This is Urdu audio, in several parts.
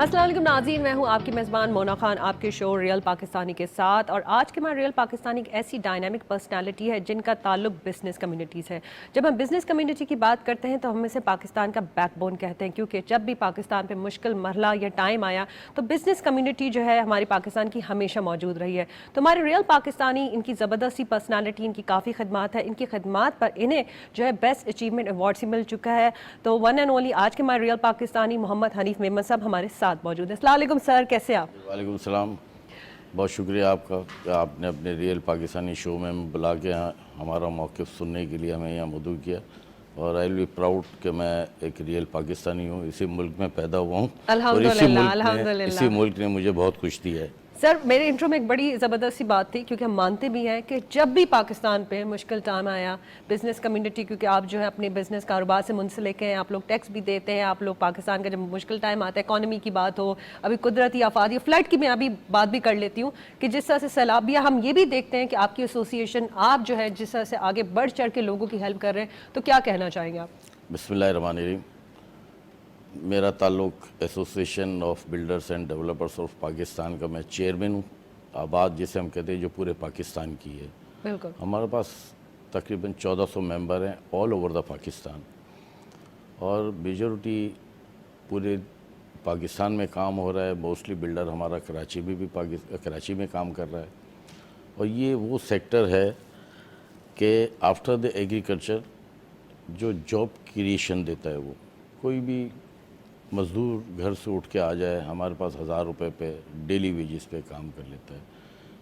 السلام علیکم ناظرین، میں ہوں آپ کی میزبان مونا خان آپ کے شو ریئل پاکستانی کے ساتھ، اور آج کے ہمارا ریئل پاکستانی ایک ایسی ڈائنامک پرسنالٹی ہے جن کا تعلق بزنس کمیونٹی سے ہے۔ جب ہم بزنس کمیونٹی کی بات کرتے ہیں تو ہم اسے پاکستان کا بیک بون کہتے ہیں، کیونکہ جب بھی پاکستان پہ مشکل مرحلہ یا ٹائم آیا تو بزنس کمیونٹی جو ہے ہماری پاکستان کی ہمیشہ موجود رہی ہے۔ تو ہمارے ریئل پاکستانی ان کی زبردستی پرسنالٹی، ان کی کافی خدمات ہے، ان کی خدمات پر انہیں جو ہے بیسٹ اچیومنٹ ایوارڈ سے مل چکا ہے۔ تو ون اینڈ اونلی آج کے ہمارے ریئل پاکستانی محمد حنیف میمن صاحب ہمارے ساتھ موجود ہیں۔ السلام علیکم سر، کیسے آپ؟ وعلیکم السلام، بہت شکریہ آپ کا کہ آپ نے اپنے ریئل پاکستانی شو میں بلا کے ہمارا موقف سننے کے لیے ہمیں یہاں مدعو کیا، اور آئی ول بی پراؤڈ کہ میں ایک ریئل پاکستانی ہوں، اسی ملک میں پیدا ہوا ہوں اور اسی ملک نے مجھے بہت خوش دیا ہے۔ سر میرے انٹرو میں ایک بڑی زبردست سی بات تھی، کیونکہ ہم مانتے بھی ہیں کہ جب بھی پاکستان پہ مشکل ٹائم آیا بزنس کمیونٹی، کیونکہ آپ جو ہے اپنے بزنس کاروبار سے منسلک ہیں، آپ لوگ ٹیکس بھی دیتے ہیں، آپ لوگ پاکستان کا جب مشکل ٹائم آتا ہے، اکانومی کی بات ہو، ابھی قدرتی آفات یا فلڈ کی میں ابھی بات بھی کر لیتی ہوں کہ جس طرح سے سیلابیہ، ہم یہ بھی دیکھتے ہیں کہ آپ کی ایسوسیشن، آپ جو ہے جس طرح سے آگے بڑھ چڑھ کے لوگوں کی ہیلپ کر رہے ہیں، تو کیا کہنا چاہیں گے آپ؟ بسم اللہ الرحمن الرحیم۔ میرا تعلق association of builders and developers of Pakistan کا، میں چیئرمین ہوں۔ آباد جسے ہم کہتے ہیں جو پورے پاکستان کی ہے، بالکل ہمارے پاس تقریباً 1400 ممبر ہیں آل اوور دا پاکستان، اور میجورٹی پورے پاکستان میں کام ہو رہا ہے۔ موسٹلی بلڈر ہمارا کراچی میں بھی کراچی میں کام کر رہا ہے، اور یہ وہ سیکٹر ہے کہ آفٹر دا ایگریکلچر جو جاب کریشن دیتا ہے، وہ کوئی بھی مزدور گھر سے اٹھ کے آ جائے، ہمارے پاس 1000 روپے پہ ڈیلی ویجز پہ کام کر لیتا ہے،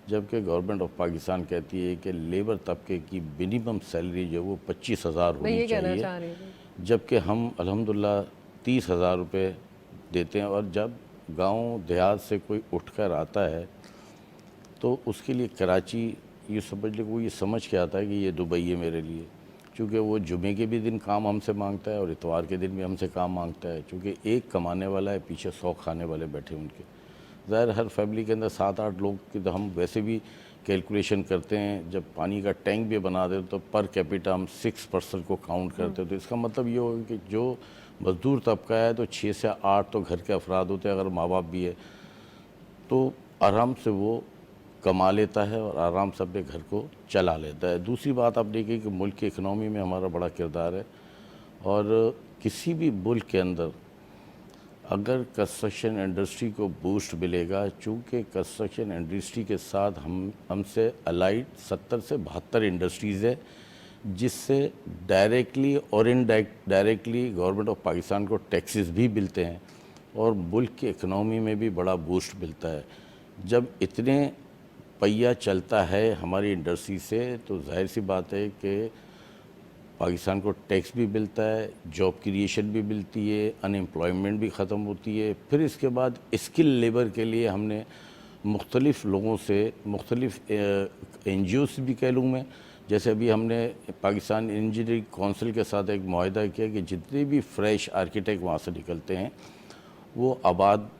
جبکہ گورنمنٹ آف پاکستان کہتی ہے کہ لیبر طبقے کی منیمم سیلری جو ہے وہ 25,000 ہونی چاہیے، جبکہ ہم الحمدللہ 30,000 روپے دیتے ہیں۔ اور جب گاؤں دیہات سے کوئی اٹھ کر آتا ہے تو اس کے لیے کراچی یہ سمجھ لے، وہ یہ سمجھ کے آتا ہے کہ یہ دبئی ہے میرے لیے، چونکہ وہ جمعے کے بھی دن کام ہم سے مانگتا ہے اور اتوار کے دن بھی ہم سے کام مانگتا ہے، چونکہ ایک کمانے والا ہے، پیچھے 100 کھانے والے بیٹھے ان کے۔ ظاہر ہر فیملی کے اندر 7-8 لوگ کی تو ہم ویسے بھی کیلکولیشن کرتے ہیں، جب پانی کا ٹینک بھی بنا دے تو پر کیپیٹا ہم 6 پرسن کو کاؤنٹ کرتے ہیں، تو اس کا مطلب یہ ہوگا کہ جو مزدور طبقہ ہے تو 6 سے 8 تو گھر کے افراد ہوتے ہیں، اگر ماں باپ بھی ہے تو آرام سے وہ کما لیتا ہے اور آرام سے اپنے گھر کو چلا لیتا ہے۔ دوسری بات آپ دیکھیں کہ ملک کی اکنامی میں ہمارا بڑا کردار ہے، اور کسی بھی ملک کے اندر اگر کنسٹرکشن انڈسٹری کو بوسٹ ملے گا، چونکہ کنسٹرکشن انڈسٹری کے ساتھ ہم سے الائڈ 70 سے 72 انڈسٹریز ہے، جس سے ڈائریکٹلی اور ڈائریکٹلی گورنمنٹ آف پاکستان کو ٹیکسز بھی ملتے ہیں، اور ملک کی اکنامی میں بھی بڑا بوسٹ ملتا ہے۔ جب اتنے پہیہ چلتا ہے ہماری انڈسٹری سے تو ظاہر سی بات ہے کہ پاکستان کو ٹیکس بھی ملتا ہے، جاب کریشن بھی ملتی ہے، ان ایمپلائمنٹ بھی ختم ہوتی ہے۔ پھر اس کے بعد اسکل لیبر کے لیے ہم نے مختلف لوگوں سے، مختلف این جی او سے بھی کہہ لوں میں، جیسے ابھی ہم نے پاکستان انجینئرنگ کونسل کے ساتھ ایک معاہدہ کیا کہ جتنے بھی فریش آرکیٹیکٹ وہاں سے نکلتے ہیں وہ آباد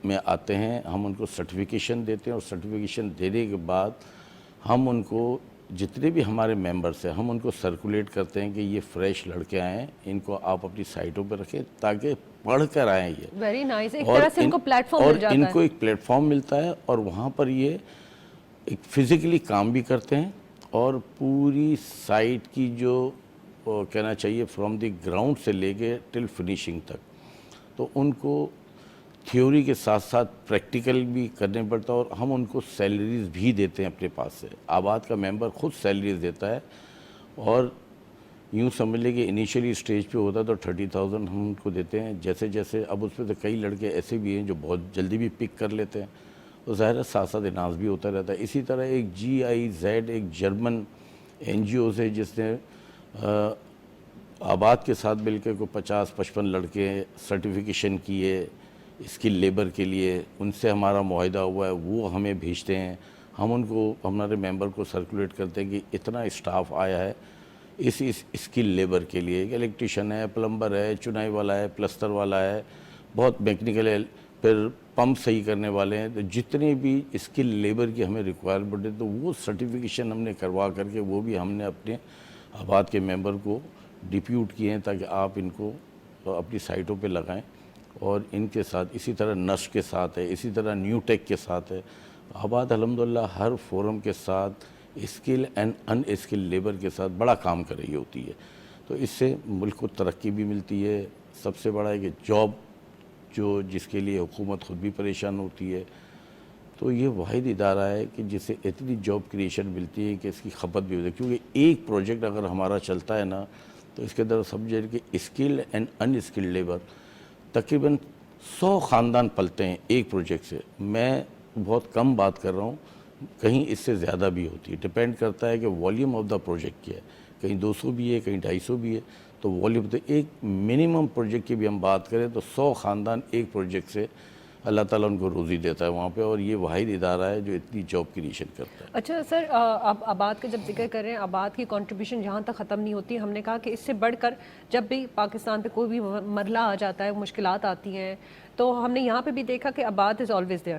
میں آتے ہیں، ہم ان کو سرٹیفیکیشن دیتے ہیں، اور سرٹیفیکیشن دینے کے بعد ہم ان کو، جتنے بھی ہمارے ممبرس ہیں، ہم ان کو سرکولیٹ کرتے ہیں کہ یہ فریش لڑکے آئے ہیں، ان کو آپ اپنی سائٹوں پہ رکھیں تاکہ پڑھ کر آئیں یہ، ویری نائس، ایک طرح سے ان کو پلیٹ فارم مل جاتا ہے، اور ان کو ایک پلیٹ فارم ملتا ہے، اور وہاں پر یہ ایک فزیکلی کام بھی کرتے ہیں، اور پوری سائٹ کی جو کہنا چاہیے فرام دی گراؤنڈ سے لے کے ٹل فنیشنگ تک، تو ان کو تھیوری کے ساتھ ساتھ پریکٹیکل بھی کرنے پڑتا ہے، اور ہم ان کو سیلریز بھی دیتے ہیں اپنے پاس سے۔ آباد کا ممبر خود سیلریز دیتا ہے، اور یوں سمجھ لیں کہ انیشیلی اسٹیج پہ ہوتا ہے تو 30,000 ہم ان کو دیتے ہیں، جیسے جیسے اب اس میں سے کئی لڑکے ایسے بھی ہیں جو بہت جلدی بھی پک کر لیتے ہیں، تو ظاہر ہے ساتھ ساتھ انعاز بھی ہوتا رہتا ہے۔ اسی طرح ایک GIZ ایک جرمن این جی او سے جس نے آباد کے ساتھ مل کے کوئی 50-55 لڑکے سرٹیفیکیشن کیے اسکل لیبر کے لیے، ان سے ہمارا معاہدہ ہوا ہے، وہ ہمیں بھیجتے ہیں، ہم ان کو، ہمارے ممبر کو سرکولیٹ کرتے ہیں کہ اتنا اسٹاف آیا ہے اس اسکل لیبر کے لیے، ایک الیکٹریشین ہے، پلمبر ہے، چنائی والا ہے، پلستر والا ہے، بہت میکنیکل ہے، پھر پمپ صحیح کرنے والے ہیں، تو جتنے بھی اسکل لیبر کی ہمیں ریکوائرمنٹ ہے تو وہ سرٹیفیکیشن ہم نے کروا کر کے وہ بھی ہم نے اپنے آباد کے ممبر کو ڈپیوٹ کیے ہیں تاکہ آپ ان کو اپنی سائٹوں پہ لگائیں۔ اور ان کے ساتھ اسی طرح نسٹ کے ساتھ ہے، اسی طرح نیو ٹیک کے ساتھ ہے. آباد الحمدللہ ہر فورم کے ساتھ skill and in skill labour کے ساتھ بڑا کام کر رہی ہوتی ہے. تو اس سے ملک کو ترقی بھی ملتی ہے. سب سے بڑا ہے کہ جاب جو جس کے لیے حکومت خود بھی پریشان ہوتی ہے، تو یہ واحد ادارہ ہے کہ جسے اتنی جاب کریشن ملتی ہے کہ اس کی کھپت بھی ہوتی ہے. کیونکہ ایک پروجیکٹ اگر ہمارا چلتا ہے نا تو اس کے اندر سمجھے کہ skill and in skill labour تقریباً 100 خاندان پلتے ہیں ایک پروجیکٹ سے. میں بہت کم بات کر رہا ہوں، کہیں اس سے زیادہ بھی ہوتی ہے. ڈپینڈ کرتا ہے کہ والیوم آف دا پروجیکٹ کیا ہے. کہیں 200 بھی ہے، کہیں 250 بھی ہے. تو والیوم تو ایک منیمم پروجیکٹ کی بھی ہم بات کریں تو 100 خاندان ایک پروجیکٹ سے اللہ تعالیٰ ان کو روزی دیتا ہے وہاں پہ. اور یہ واحد ادارہ ہے جو اتنی جاب کریشن کرتا ہے. اچھا سر، آپ آباد کا جب ذکر کر رہے ہیں، آباد کی کنٹریبیوشن جہاں تک ختم نہیں ہوتی، ہم نے کہا کہ اس سے بڑھ کر جب بھی پاکستان پہ کوئی بھی مرحلہ آ جاتا ہے، مشکلات آتی ہیں، تو ہم نے یہاں پہ بھی دیکھا کہ آباد از آلویز دیئر.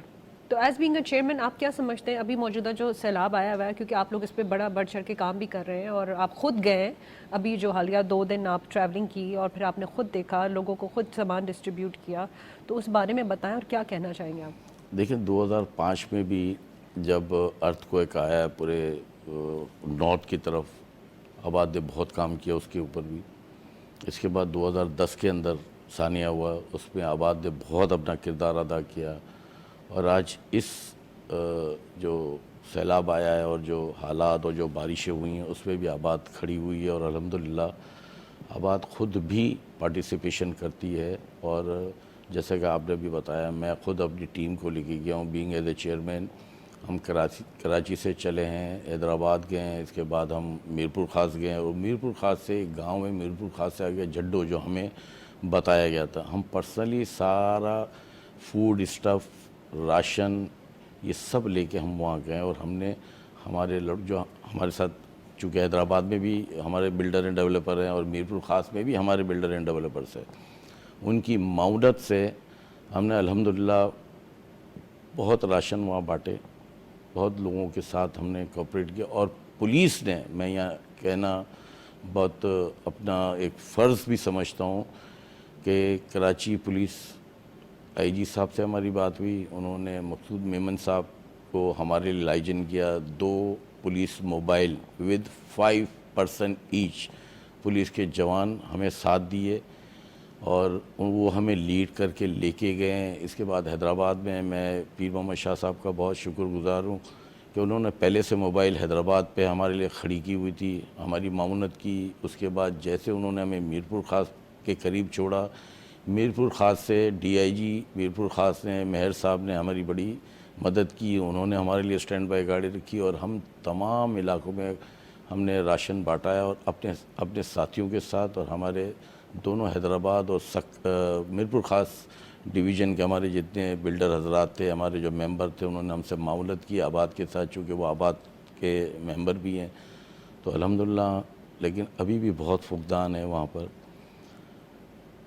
تو ایز بینگ اے چیئرمین آپ کیا سمجھتے ہیں ابھی موجودہ جو سیلاب آیا ہوا ہے، کیونکہ آپ لوگ اس پہ بڑھ چڑھ کے کام بھی کر رہے ہیں اور آپ خود گئے ہیں ابھی جو حالیہ 2 دن آپ ٹریولنگ کی اور پھر آپ نے خود دیکھا، لوگوں کو خود سامان ڈسٹریبیوٹ کیا، تو اس بارے میں بتائیں اور کیا کہنا چاہیں گے آپ؟ دیکھیں 2005 میں بھی جب ارتھ کوئک آیا ہے پورے نارتھ کی طرف، آباد نے بہت کام کیا اس کے اوپر بھی. اس کے بعد 2010 کے اندر ثانیہ ہوا، اس میں آباد نے بہت اپنا کردار ادا کیا. اور آج اس جو سیلاب آیا ہے اور جو حالات اور جو بارشیں ہوئی ہیں اس میں بھی آباد کھڑی ہوئی ہے. اور الحمدللہ آباد خود بھی پارٹیسپیشن کرتی ہے. اور جیسا کہ آپ نے بھی بتایا، میں خود اپنی ٹیم کو لے کے گیا ہوں بینگ ایز اے چیئرمین. ہم کراچی سے چلے ہیں، حیدرآباد گئے ہیں، اس کے بعد ہم میرپور خاص گئے ہیں. اور میرپور خاص سے ایک گاؤں ہے، میرپور خاص سے آگے جڈو، جو ہمیں بتایا گیا تھا. ہم پرسنلی سارا فوڈ اسٹف، راشن، یہ سب لے کے ہم وہاں گئے. اور ہم نے ہمارے لوگ جو ہمارے ساتھ، چونکہ حیدرآباد میں بھی ہمارے بلڈر اینڈ ڈیولپر ہیں اور میرپور خاص میں بھی ہمارے بلڈر اینڈ ڈیولپرس ہیں، ان کی معاونت سے ہم نے الحمدللہ بہت راشن وہاں بانٹے. بہت لوگوں کے ساتھ ہم نے کوآپریٹ کیا. اور پولیس نے، میں یہاں کہنا بہت اپنا ایک فرض بھی سمجھتا ہوں کہ کراچی پولیس آئی جی صاحب سے ہماری بات ہوئی، انہوں نے مقصود میمن صاحب کو ہمارے لیے لائجن کیا. 2 police mobile with 5 person each police کے جوان ہمیں ساتھ دیے اور وہ ہمیں لیڈ کر کے لے کے گئے ہیں. اس کے بعد حیدرآباد میں پیر محمد شاہ صاحب کا بہت شکر گزار ہوں کہ انہوں نے پہلے سے موبائل حیدرآباد پہ ہمارے لیے کھڑی کی ہوئی تھی، ہماری معاونت کی. اس کے بعد جیسے انہوں نے ہمیں میرپور خاص کے قریب چھوڑا، میرپور خاص سے ڈی آئی جی میرپور خاص نے، مہر صاحب نے ہماری بڑی مدد کی. انہوں نے ہمارے لیے اسٹینڈ بائی گاڑی رکھی اور ہم تمام علاقوں میں ہم نے راشن بانٹا ہے. اور اپنے ساتھیوں کے ساتھ، اور ہمارے دونوں حیدرآباد اور میرپور خاص ڈویژن کے ہمارے جتنے بلڈر حضرات تھے، ہمارے جو ممبر تھے، انہوں نے ہم سے معاونت کی آباد کے ساتھ، چونکہ وہ آباد کے ممبر بھی ہیں. تو الحمدللہ، لیکن ابھی بھی بہت فقدان ہے وہاں پر،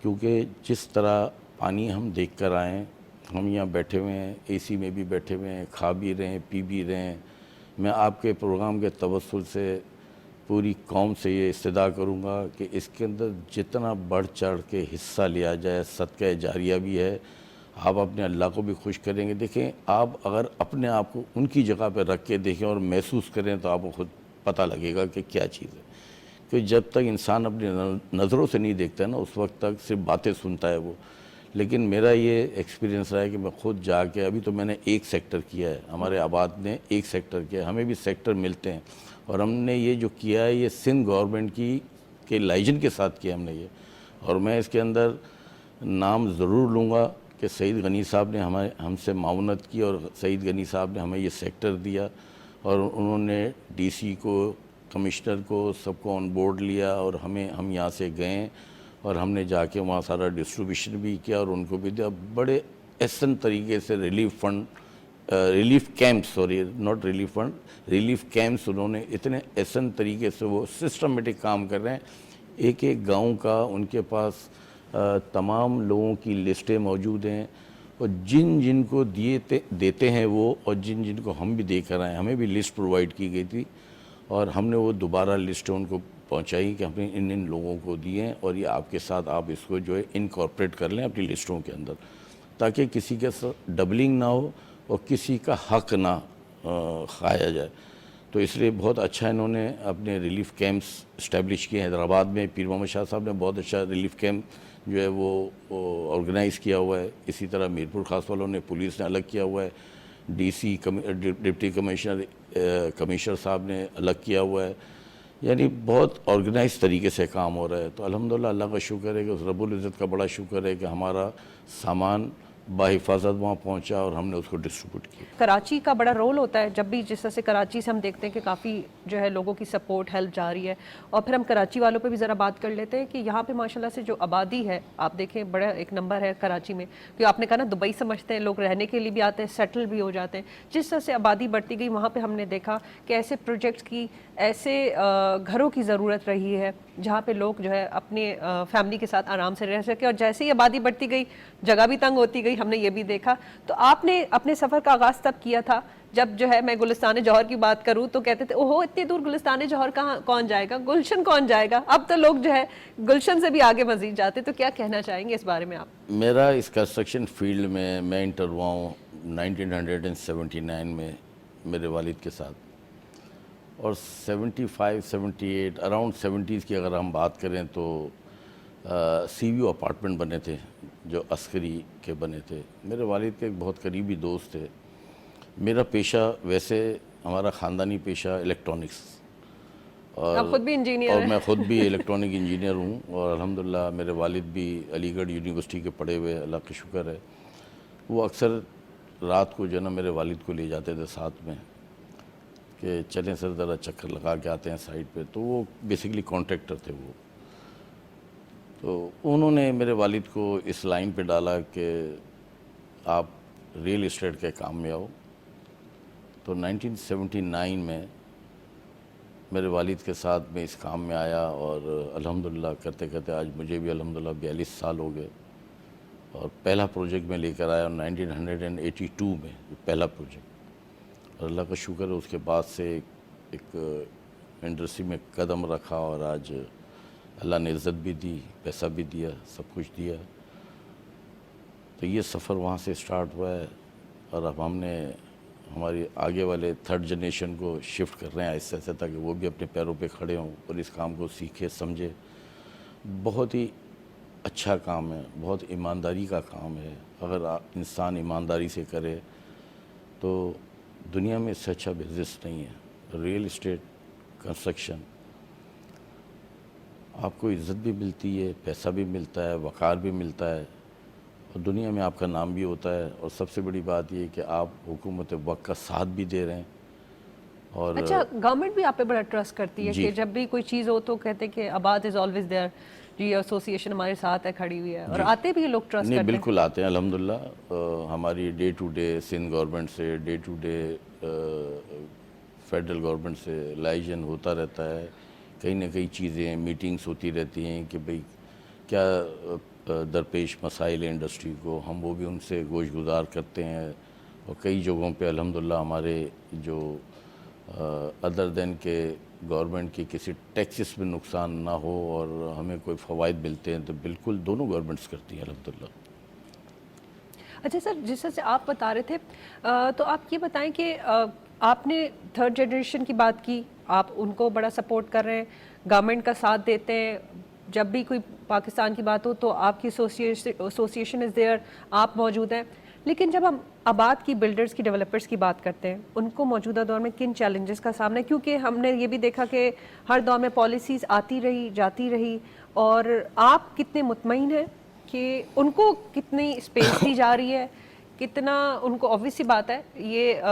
کیونکہ جس طرح پانی ہم دیکھ کر آئے ہیں، ہم یہاں بیٹھے ہوئے ہیں، اے سی میں بھی بیٹھے ہوئے ہیں، کھا بھی رہے ہیں، پی بھی رہے ہیں. میں آپ کے پروگرام کے توسل سے پوری قوم سے یہ استدعا کروں گا کہ اس کے اندر جتنا بڑھ چڑھ کے حصہ لیا جائے، صدقہ جاریہ بھی ہے. آپ اپنے اللہ کو بھی خوش کریں گے. دیکھیں، آپ اگر اپنے آپ کو ان کی جگہ پہ رکھ کے دیکھیں اور محسوس کریں تو آپ کو خود پتہ لگے گا کہ کیا چیز ہے. کہ جب تک انسان اپنی نظروں سے نہیں دیکھتا ہے نا، اس وقت تک صرف باتیں سنتا ہے وہ. لیکن میرا یہ ایکسپیرینس رہا ہے کہ میں خود جا کے، ابھی تو میں نے ایک سیکٹر کیا ہے، ہمارے آباد نے ایک سیکٹر کیا ہے، ہمیں بھی سیکٹر ملتے ہیں. اور ہم نے یہ جو کیا ہے یہ سندھ گورنمنٹ کے لائجن کے ساتھ کیا ہم نے یہ. اور میں اس کے اندر نام ضرور لوں گا کہ سعید غنی صاحب نے ہم سے معاونت کی، اور سعید غنی صاحب نے ہمیں یہ سیکٹر دیا، اور انہوں نے ڈی سی کو، کمشنر کو، سب کو آن بورڈ لیا. اور ہم یہاں سے گئے اور ہم نے جا کے وہاں سارا ڈسٹریبیوشن بھی کیا اور ان کو بھی دیا. بڑے احسن طریقے سے ریلیف کیمپس انہوں نے اتنے احسن طریقے سے وہ سسٹمیٹک کام کر رہے ہیں. ایک ایک گاؤں کا ان کے پاس تمام لوگوں کی لسٹیں موجود ہیں، اور جن کو دیتے ہیں وہ، اور جن کو ہم بھی دے کر آئے، ہمیں بھی لسٹ پرووائڈ کی گئی تھی، اور ہم نے وہ دوبارہ لسٹ ان کو پہنچائی کہ ہم نے ان لوگوں کو دیے ہیں اور یہ آپ کے ساتھ آپ اس کو جو ہے انکارپوریٹ کر لیں اپنی لسٹوں کے اندر، تاکہ کسی کے ساتھ ڈبلنگ نہ ہو اور کسی کا حق نہ کھایا جائے. تو اس لیے بہت اچھا انہوں نے اپنے ریلیف کیمپس اسٹیبلش کیے. حیدرآباد میں پیر محمد شاہ صاحب نے بہت اچھا ریلیف کیمپ جو ہے وہ آرگنائز کیا ہوا ہے. اسی طرح میرپور خاص والوں نے، پولیس نے الگ کیا ہوا ہے، ڈی سی ڈپٹی کمشنر صاحب نے الگ کیا ہوا ہے. یعنی بہت آرگنائز طریقے سے کام ہو رہا ہے. تو الحمدللہ اللہ کا شکر ہے کہ اس رب العزت کا بڑا شکر ہے کہ ہمارا سامان بحفاظت وہاں پہنچا اور ہم نے اس کو ڈسٹریبیوٹ کیا. کراچی کا بڑا رول ہوتا ہے جب بھی، جس طرح سے کراچی سے ہم دیکھتے ہیں کہ کافی جو ہے لوگوں کی سپورٹ ہیلپ جا رہی ہے. اور پھر ہم کراچی والوں پہ بھی ذرا بات کر لیتے ہیں کہ یہاں پہ ماشاءاللہ سے جو آبادی ہے، آپ دیکھیں بڑا ایک نمبر ہے کراچی میں، کہ آپ نے کہا نا دبئی سمجھتے ہیں لوگ، رہنے کے لیے بھی آتے ہیں، سیٹل بھی ہو جاتے ہیں. جس طرح سے آبادی بڑھتی گئی وہاں پہ ہم نے دیکھا کہ ایسے پروجیکٹس کی، ایسے گھروں کی ضرورت رہی ہے جہاں پہ لوگ جو ہے اپنے فیملی کے ساتھ آرام سے رہ سکے. اور جیسے ہی آبادی بڑھتی گئی جگہ بھی تنگ ہوتی گئی، ہم نے یہ بھی دیکھا. تو آپ نے اپنے سفر کا آغاز تب کیا تھا جب جو ہے میں گلستان جوہر کی بات کروں تو کہتے تھے اوہو اتنی دور گلستان جوہر کہاں کون جائے گا، گلشن کون جائے گا. اب تو لوگ جو ہے گلشن سے بھی آگے مزید جاتے. تو کیا کہنا چاہیں گے اس بارے میں آپ؟ میرا اس کنسٹرکشن فیلڈ میں انٹر ہوا ہوں 1979 میں میرے والد کے ساتھ. اور 75 78 اراؤنڈ 70s کی اگر ہم بات کریں تو سی ویو اپارٹمنٹ بنے تھے جو عسکری کے بنے تھے. میرے والد کے ایک بہت قریبی دوست تھے. میرا پیشہ ویسے ہمارا خاندانی پیشہ الیکٹرانکس، آپ خود بھی انجینئر اور ہیں. میں خود بھی الیکٹرانک انجینئر ہوں. اور الحمدللہ میرے والد بھی علی گڑھ یونیورسٹی کے پڑھے ہوئے، اللہ کا شکر ہے. وہ اکثر رات کو جو ہے نا میرے والد کو لے جاتے تھے ساتھ میں کہ چلیں سر ذرا چکر لگا کے آتے ہیں سائٹ پہ. تو وہ بیسیکلی کانٹریکٹر تھے وہ. تو انہوں نے میرے والد کو اس لائن پہ ڈالا کہ آپ ریئل اسٹیٹ کے کام میں آؤ. تو 1979 میں میرے والد کے ساتھ میں اس کام میں آیا اور الحمدللہ کرتے کرتے آج مجھے بھی الحمدللہ 42 سال ہو گئے. اور پہلا پروجیکٹ میں لے کر آیا 1982 میں، پہلا پروجیکٹ. اور اللہ کا شکر ہے اس کے بعد سے ایک انڈسٹری میں قدم رکھا اور آج اللہ نے عزت بھی دی، پیسہ بھی دیا، سب کچھ دیا. تو یہ سفر وہاں سے سٹارٹ ہوا ہے. اور اب ہم نے ہماری آگے والے تھرڈ جنریشن کو شفٹ کر رہے ہیں آہستہ آہستہ تاکہ وہ بھی اپنے پیروں پہ کھڑے ہوں اور اس کام کو سیکھے سمجھے. بہت ہی اچھا کام ہے، بہت ایمانداری کا کام ہے. اگر انسان ایمانداری سے کرے تو دنیا میں اس سے اچھا بزنس نہیں ہے. ریئل اسٹیٹ، کنسٹرکشن، آپ کو عزت بھی ملتی ہے، پیسہ بھی ملتا ہے، وقار بھی ملتا ہے، اور دنیا میں آپ کا نام بھی ہوتا ہے. اور سب سے بڑی بات یہ کہ آپ حکومت وقت کا ساتھ بھی دے رہے ہیں. اور اچھا، گورنمنٹ بھی آپ پہ بڑا ٹرسٹ کرتی ہے جی. کہ جب بھی کوئی چیز ہو تو کہتے ہیں کہ آباد از آلویز دیئر، جی ایسوسی ایشن ہمارے ساتھ ہے، کھڑی ہوئی ہے. اور آتے بھی لوگ ٹرسٹ نہیں کرتے ہیں. بالکل آتے ہیں الحمدللہ. ہماری day to day Sindh government سے، day to day federal government سے لائجن ہوتا رہتا ہے. کہیں نہ کہیں چیزیں، میٹنگز ہوتی رہتی ہیں کہ بھئی کیا درپیش مسائل انڈسٹری کو، ہم وہ بھی ان سے گوش گزار کرتے ہیں. اور کئی جگہوں پہ الحمدللہ ہمارے جو ادر دین کہ گورنمنٹ کی کسی ٹیکسز میں نقصان نہ ہو اور ہمیں کوئی فوائد ملتے ہیں تو بالکل دونوں گورنمنٹس کرتی ہیں الحمدللہ. اچھا سر، جس طرح سے آپ بتا رہے تھے تو آپ یہ بتائیں کہ آپ نے تھرڈ جنریشن کی بات کی، آپ ان کو بڑا سپورٹ کر رہے ہیں، گورنمنٹ کا ساتھ دیتے ہیں. جب بھی کوئی پاکستان کی بات ہو تو آپ کی ایسوسیشن از دیئر، آپ موجود ہیں. لیکن جب ہم آباد کی بلڈرز کی، ڈیولپرز کی بات کرتے ہیں، ان کو موجودہ دور میں کن چیلنجز کا سامنا ہے؟ کیونکہ ہم نے یہ بھی دیکھا کہ ہر دور میں پالیسیز آتی رہی جاتی رہی. اور آپ کتنے مطمئن ہیں کہ ان کو کتنی اسپیس دی جا رہی ہے، کتنا ان کو، obvious سی بات ہے یہ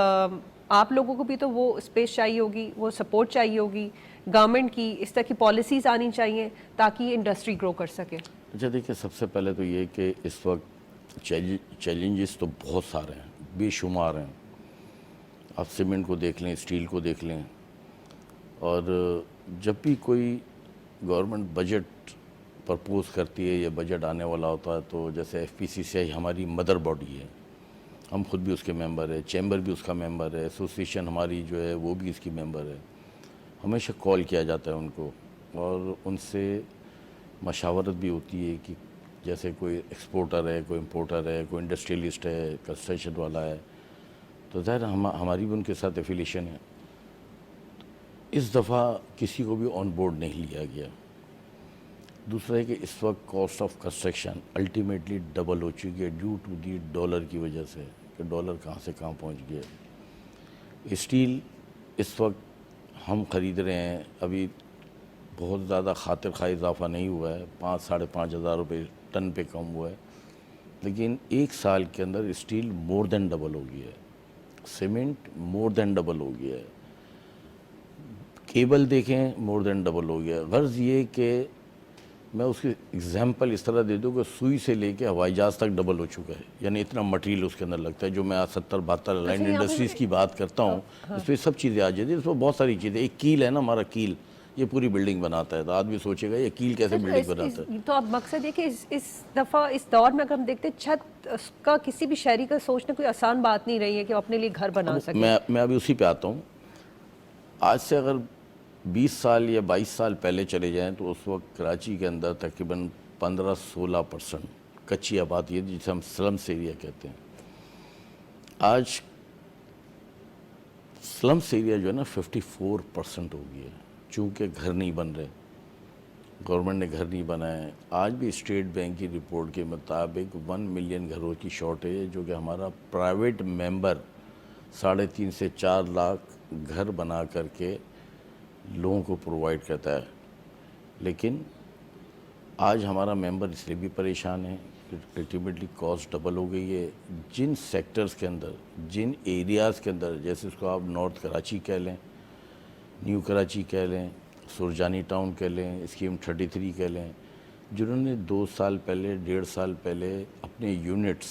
آپ لوگوں کو بھی تو وہ اسپیس چاہیے ہوگی، وہ سپورٹ چاہیے ہوگی، گورنمنٹ کی اس طرح کی پالیسیز آنی چاہیے تاکہ یہ انڈسٹری گرو کر سکے. اچھا دیکھیں، سب سے پہلے تو یہ کہ اس وقت چیلنجز تو بہت سارے ہیں، بے شمار ہیں. آپ سیمنٹ کو دیکھ لیں، اسٹیل کو دیکھ لیں. اور جب بھی کوئی گورنمنٹ بجٹ پرپوز کرتی ہے یا بجٹ آنے والا ہوتا ہے تو جیسے ایف پی سی سی آئی ہماری مدر باڈی ہے، ہم خود بھی اس کے ممبر ہے، چیمبر بھی اس کا ممبر ہے، ایسوسیشن ہماری جو ہے وہ بھی اس کی ممبر ہے. ہمیشہ کال کیا جاتا ہے ان کو اور ان سے مشاورت بھی ہوتی ہے کہ جیسے کوئی ایکسپورٹر ہے، کوئی امپورٹر ہے، کوئی انڈسٹریلسٹ ہے، کنسٹرکشن والا ہے، تو ظاہر ہماری بھی ان کے ساتھ ایفیلیشن ہے. اس دفعہ کسی کو بھی آن بورڈ نہیں لیا گیا. دوسرا ہے کہ اس وقت cost of construction ultimately double ہو چکی ہے ڈیو ٹو دی ڈالر کی وجہ سے، کہ ڈالر کہاں سے کہاں پہنچ گیا. اسٹیل اس وقت ہم خرید رہے ہیں، ابھی بہت زیادہ خاطر خواہ اضافہ نہیں ہوا ہے، 5,000-5,500 روپے ٹن پہ کم ہوا ہے، لیکن ایک سال کے اندر اسٹیل مور دین ڈبل ہو گیا ہے، سیمنٹ مور دین ڈبل ہو گیا ہے، کیبل دیکھیں مور دین ڈبل ہو گیا ہے. غرض یہ کہ میں اس کی اگزامپل اس طرح دے دوں کہ سوئی سے لے کے ہوائی جہاز تک ڈبل ہو چکا ہے، یعنی اتنا مٹیریل اس کے اندر لگتا ہے. جو میں آج 70-72 الائنڈ انڈسٹریز کی بات کرتا ہوں، اس پہ سب چیزیں آ جاتی ہیں. اس میں بہت ساری چیزیں، ایک کیل ہے نا ہمارا کیل، یہ پوری بلڈنگ بناتا ہے. تو آدمی سوچے گا یہ کیل کیسے بلڈنگ بناتا ہے. تو اب مقصد ہے کہ اس دفعہ اس دور میں اگر ہم دیکھتے ہیں چھت کا کسی بھی شہری کا سوچنا کوئی آسان بات نہیں رہی ہے کہ وہ اپنے لیے گھر بنا سکے. میں ابھی اسی پہ آتا ہوں. آج سے اگر 20 سال یا 22 سال پہلے چلے جائیں تو اس وقت کراچی کے اندر تقریباً 15-16% کچی آبادی ہے، جسے ہم سلمس ایریا کہتے ہیں. آج سلمس ایریا جو ہے نا 54% ہو گیا ہے، چونکہ گھر نہیں بن رہے، گورنمنٹ نے گھر نہیں بنائے. آج بھی اسٹیٹ بینک کی رپورٹ کے مطابق 1 ملین گھروں کی شارٹیج ہے، جو کہ ہمارا پرائیویٹ ممبر 3.5 سے 4 لاکھ گھر بنا کر کے لوگوں کو پرووائڈ کرتا ہے. لیکن آج ہمارا ممبر اس لیے بھی پریشان ہے کہ الٹیمیٹلی کاسٹ ڈبل ہو گئی ہے. جن سیکٹرز کے اندر، جن ایریاز کے اندر، جیسے اس کو آپ نارتھ کراچی کہہ لیں، نیو کراچی کہہ لیں، سرجانی ٹاؤن کہہ لیں، اسکیم 33 کہہ لیں، جنہوں نے 2 سال پہلے 1.5 سال پہلے اپنے یونٹس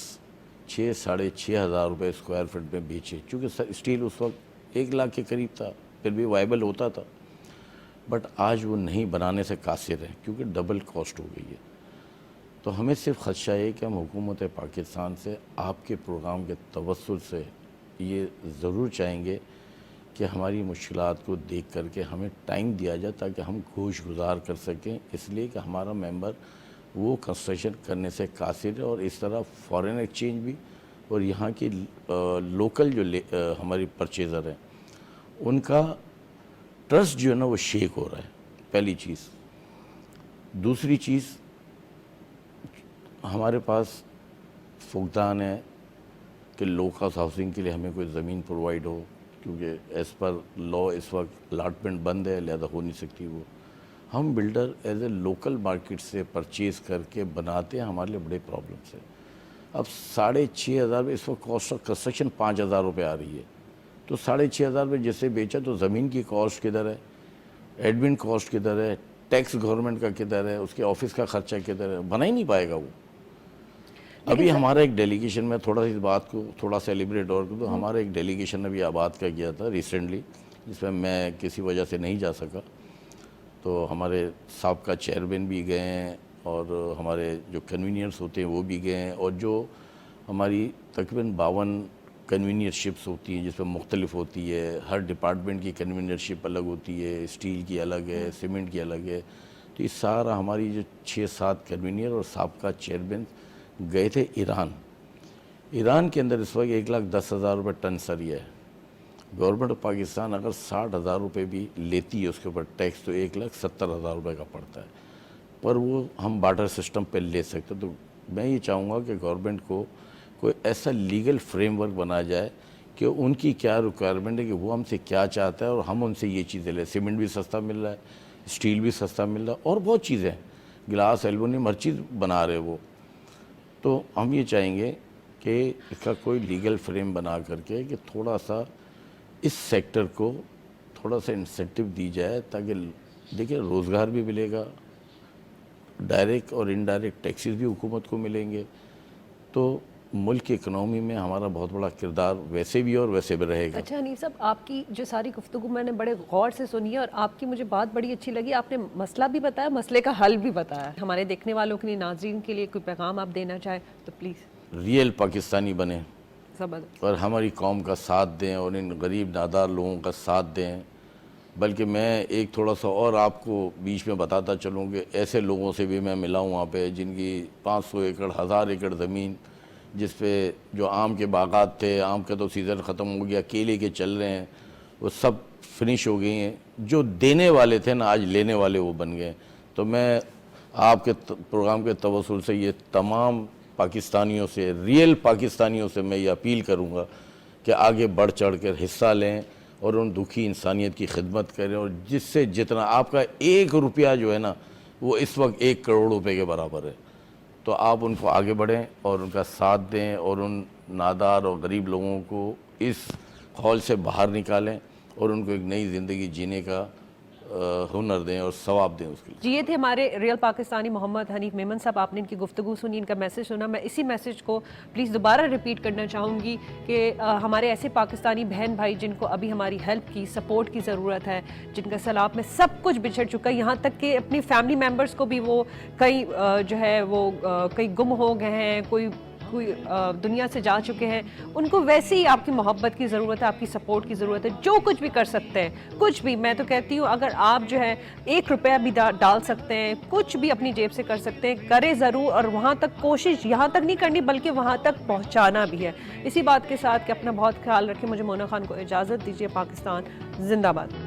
6,500 روپے اسکوائر فٹ میں بیچے، چونکہ اسٹیل اس وقت 1 لاکھ کے قریب تھا، پھر بھی وائبل ہوتا تھا. بٹ آج وہ نہیں بنانے سے قاصر ہیں کیونکہ ڈبل کاسٹ ہو گئی ہے. تو ہمیں صرف خدشہ ہے کہ ہم حکومت پاکستان سے آپ کے پروگرام کے توسل سے یہ ضرور چاہیں گے کہ ہماری مشکلات کو دیکھ کر کے ہمیں ٹائم دیا جائے تاکہ ہم گوش گزار کر سکیں، اس لیے کہ ہمارا ممبر وہ کنسٹرکشن کرنے سے قاصر ہے. اور اس طرح فارن ایکسچینج بھی اور یہاں کی لوکل جو ہماری پرچیزر ہیں ان کا ٹرسٹ جو ہے نا وہ شیک ہو رہا ہے، پہلی چیز. دوسری چیز، ہمارے پاس فقدان ہے کہ لو کاسٹ ہاؤسنگ کے لیے ہمیں کوئی زمین پرووائڈ ہو، کیونکہ ایز پر لا اس وقت الاٹمنٹ بند ہے، لہذا ہو نہیں سکتی وہ. ہم builder as a local market سے پرچیز کر کے بناتے ہیں، ہمارے لیے بڑے پرابلمس ہیں. اب 6,500 میں اس وقت کاسٹ آف کنسٹرکشن 5,000 روپے آ رہی ہے، تو 6,500 میں جسے بیچا تو زمین کی کاسٹ کدھر ہے، ایڈمن کاسٹ کدھر ہے، ٹیکس گورنمنٹ کا کدھر ہے، اس کے آفس کا خرچہ کدھر ہے، بنا ہی نہیں پائے گا وہ. ابھی ہمارا ایک ڈیلیگیشن، میں تھوڑا سا اس بات کو تھوڑا سیلیبریٹ اور کر دوں، ہمارا ایک ڈیلیگیشن ابھی آباد کا گیا تھا ریسنٹلی، جس میں کسی وجہ سے نہیں جا سکا. تو ہمارے سابقہ چیئرمین بھی گئے ہیں اور ہمارے جو کنوینئرس ہوتے ہیں وہ بھی گئے ہیں، اور جو ہماری تقریباً 52 کنوینئرشپس ہوتی ہیں جس میں مختلف ہوتی ہے، ہر ڈپارٹمنٹ کی کنوینئرشپ الگ ہوتی ہے، اسٹیل کی الگ ہے، سیمنٹ کی الگ ہے. تو یہ سارا ہماری جو 6-7 کنوینئر اور سابقہ چیئرمین گئے تھے ایران کے اندر. اس وقت 1,10,000 روپے ٹن سریا ہے. گورنمنٹ آف پاکستان اگر 60,000 روپے بھی لیتی ہے اس کے اوپر ٹیکس تو 1,70,000 روپے کا پڑتا ہے، پر وہ ہم بارٹر سسٹم پہ لے سکتے. تو میں یہ چاہوں گا کہ گورنمنٹ کو کوئی ایسا لیگل فریم ورک بنا جائے کہ ان کی کیا ریکوائرمنٹ ہے، کہ وہ ہم سے کیا چاہتا ہے اور ہم ان سے یہ چیزیں لیں. سیمنٹ بھی سستا مل رہا ہے، اسٹیل بھی سستا مل رہا ہے، اور بہت چیزیں، گلاس، ایلومینیم، ہر چیز بنا رہے وہ. تو ہم یہ چاہیں گے کہ اس کا کوئی لیگل فریم بنا کر کے کہ تھوڑا سا اس سیکٹر کو تھوڑا سا انسینٹیو دی جائے، تاکہ دیکھیں روزگار بھی ملے گا، ڈائریکٹ اور انڈائریکٹ ٹیکسز بھی حکومت کو ملیں گے. تو ملک کی اکنامی میں ہمارا بہت بڑا کردار ویسے بھی اور ویسے بھی رہے گا. اچھا حنیف صاحب، آپ کی جو ساری گفتگو میں نے بڑے غور سے سنی ہے، اور آپ کی مجھے بات بڑی اچھی لگی. آپ نے مسئلہ بھی بتایا، مسئلے کا حل بھی بتایا. ہمارے دیکھنے والوں کے لیے، ناظرین کے لیے کوئی پیغام آپ دینا چاہیں تو پلیز. ریئل پاکستانی بنیں زبردست. اور ہماری قوم کا ساتھ دیں اور ان غریب نادار لوگوں کا ساتھ دیں. بلکہ میں ایک تھوڑا سا اور آپ کو بیچ میں بتاتا چلوں کہ ایسے لوگوں سے بھی میں ملا ہوں وہاں پہ جن کی 500 ایکڑ 1000 ایکڑ زمین، جس پہ جو آم کے باغات تھے، آم کا تو سیزن ختم ہو گیا، کیلے کے چل رہے ہیں، وہ سب فنش ہو گئی ہیں. جو دینے والے تھے نا آج لینے والے وہ بن گئے. تو میں آپ کے پروگرام کے توسل سے یہ تمام پاکستانیوں سے، ریئل پاکستانیوں سے میں یہ اپیل کروں گا کہ آگے بڑھ چڑھ کر حصہ لیں اور ان دکھی انسانیت کی خدمت کریں، اور جس سے جتنا آپ کا 1 روپیہ جو ہے نا وہ اس وقت 1 کروڑ روپے کے برابر ہے. تو آپ ان کو آگے بڑھیں اور ان کا ساتھ دیں اور ان نادار اور غریب لوگوں کو اس خول سے باہر نکالیں اور ان کو ایک نئی زندگی جینے کا ہنر دیں اور ثواب دیں اس کے لیے. جی، یہ تھے ہمارے ریئل پاکستانی محمد حنیف میمن صاحب. آپ نے ان کی گفتگو سنی، ان کا میسج سنا. میں اسی میسج کو پلیز دوبارہ ریپیٹ کرنا چاہوں گی کہ ہمارے ایسے پاکستانی بہن بھائی جن کو ابھی ہماری ہیلپ کی، سپورٹ کی ضرورت ہے، جن کا سیلاب میں سب کچھ بچھڑ چکا ہے، یہاں تک کہ اپنی فیملی ممبرس کو بھی وہ کئی جو ہے وہ کئی گم ہو گئے ہیں، کوئی دنیا سے جا چکے ہیں، ان کو ویسے ہی آپ کی محبت کی ضرورت ہے، آپ کی سپورٹ کی ضرورت ہے. جو کچھ بھی کر سکتے ہیں، کچھ بھی، میں تو کہتی ہوں اگر آپ جو ہے 1 روپیہ بھی ڈال سکتے ہیں، کچھ بھی اپنی جیب سے کر سکتے ہیں، کریں ضرور. اور وہاں تک کوشش یہاں تک نہیں کرنی بلکہ وہاں تک پہنچانا بھی ہے. اسی بات کے ساتھ کہ اپنا بہت خیال رکھیں. مجھے مونا خان کو اجازت دیجیے. پاکستان زندہ باد.